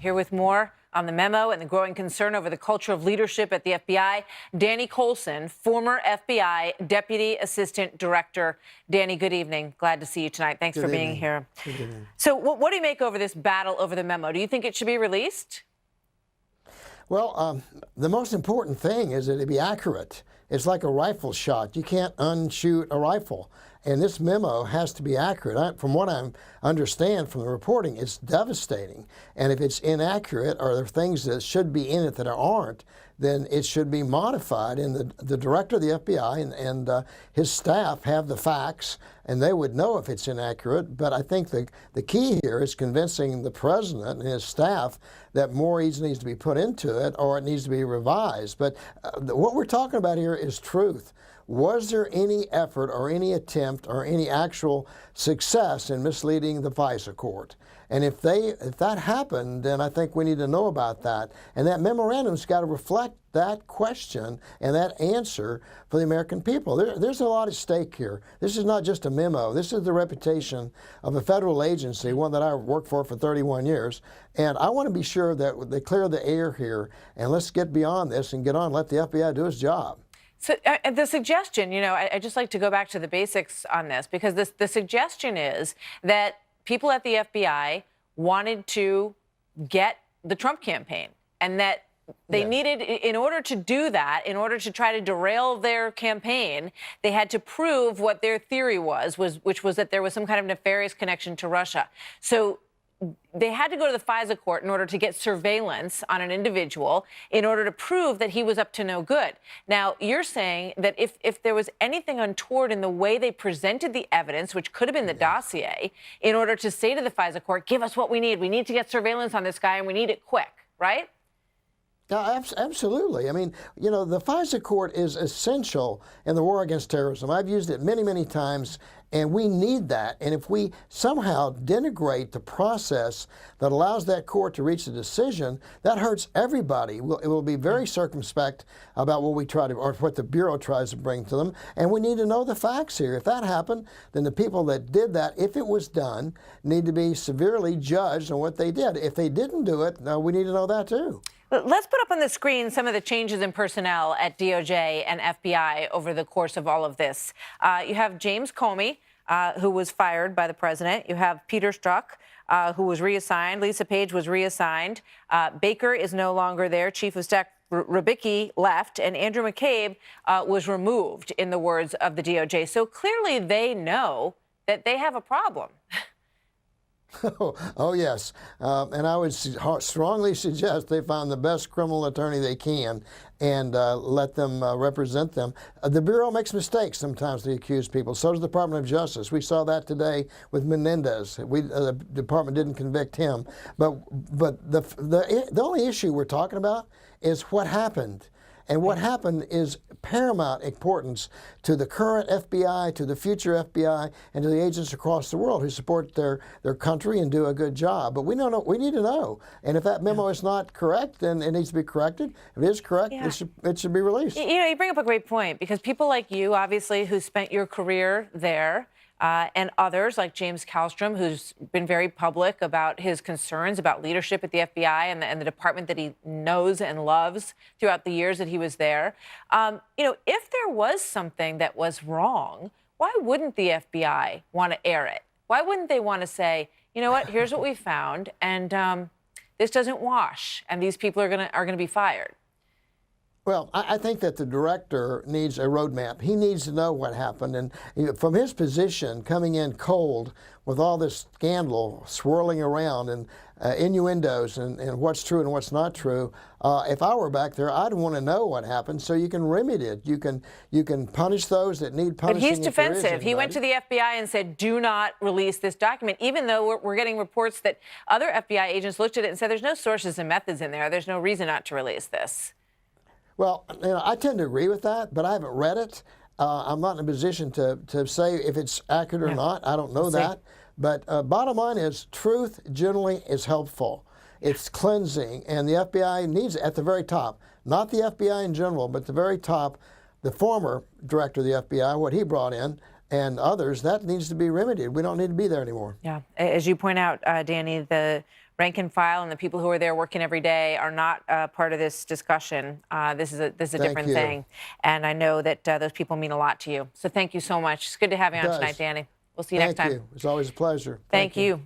Here with more on the memo and the growing concern over the culture of leadership at the FBI, Danny Coulson, former FBI Deputy Assistant Director. Danny, good evening. Glad to see you tonight. Thanks for being here. Good evening. So what do you make over this battle over the memo? Do you think it should be released? Well, the most important thing is that it be accurate. It's like a rifle shot. You can't unshoot a rifle. And this memo has to be accurate. From what I understand from the reporting, it's devastating. And if it's inaccurate or there are things that should be in it that aren't, then it should be modified. And the director of the FBI and his staff have the facts, and they would know if it's inaccurate. But I think the key here is convincing the president and his staff that more needs to be put into it or it needs to be revised. But what we're talking about here is truth. Was there any effort or any attempt or any actual success in misleading the FISA court? And if that happened, then I think we need to know about that. And that memorandum's got to reflect that question and that answer for the American people. There's a lot at stake here. This is not just a memo. This is the reputation of a federal agency, one that I worked for 31 years. And I want to be sure that they clear the air here. And let's get beyond this and get on, let the FBI do its job. So the suggestion, I just like to go back to the basics on this, because the suggestion is that people at the FBI wanted to get the Trump campaign, and that they needed, in order to do that, in order to try to derail their campaign, they had to prove what their theory was, which was that there was some kind of nefarious connection to Russia. So they had to go to the FISA court in order to get surveillance on an individual in order to prove that he was up to no good. Now, you're saying that if there was anything untoward in the way they presented the evidence, which could have been the dossier, in order to say to the FISA court, give us what we need to get surveillance on this guy, and we need it quick, right? Absolutely. I mean, the FISA court is essential in the war against terrorism. I've used it many, many times, and we need that. And if we somehow denigrate the process that allows that court to reach a decision, that hurts everybody. It will be very circumspect about what we try to, or what the Bureau tries to bring to them. And we need to know the facts here. If that happened, then the people that did that, if it was done, need to be severely judged on what they did. If they didn't do it, we need to know that too. Let's put up on the screen some of the changes in personnel at DOJ and FBI over the course of all of this. You have James Comey, who was fired by the president. You have Peter Strzok, who was reassigned. Lisa Page was reassigned. Baker is no longer there. Chief of Staff Rybicki left, and Andrew McCabe was removed, in the words of the DOJ. So clearly they know that they have a problem. Oh, yes. And I would strongly suggest they find the best criminal attorney they can and let them represent them. The Bureau makes mistakes sometimes to accuse people. So does the Department of Justice. We saw that today with Menendez. The department didn't convict him. But the only issue we're talking about is what happened. And what happened is paramount importance to the current FBI, to the future FBI, and to the agents across the world who support their country and do a good job. But we need to know. And if that memo is not correct, then it needs to be corrected. If it is correct, it should be released. You bring up a great point, because people like you, obviously, who spent your career there, and others like James Kallstrom, who's been very public about his concerns about leadership at the FBI and the department that he knows and loves throughout the years that he was there. If there was something that was wrong, why wouldn't the FBI want to air it? Why wouldn't they want to say, you know what, here's what we found, and this doesn't wash, and these people are gonna be fired? Well, I think that the director needs a roadmap. He needs to know what happened. And from his position, coming in cold with all this scandal swirling around and innuendos and what's true and what's not true, if I were back there, I'd want to know what happened so you can remedy it. You can punish those that need punishing. But he's defensive. He went to the FBI and said, do not release this document, even though we're getting reports that other FBI agents looked at it and said, there's no sources and methods in there. There's no reason not to release this. Well, I tend to agree with that, but I haven't read it. I'm not in a position to say if it's accurate or not. I don't know that. But bottom line is, truth generally is helpful. It's cleansing, and the FBI needs it at the very top. Not the FBI in general, but the very top, the former director of the FBI, what he brought in, and others, that needs to be remedied. We don't need to be there anymore. Yeah, as you point out, Danny, the rank and file and the people who are there working every day are not part of this discussion. This is a different thing, and I know that those people mean a lot to you. So thank you so much. It's good to have you on tonight, Danny. We'll see you next time. Thank you. It's always a pleasure. Thank you.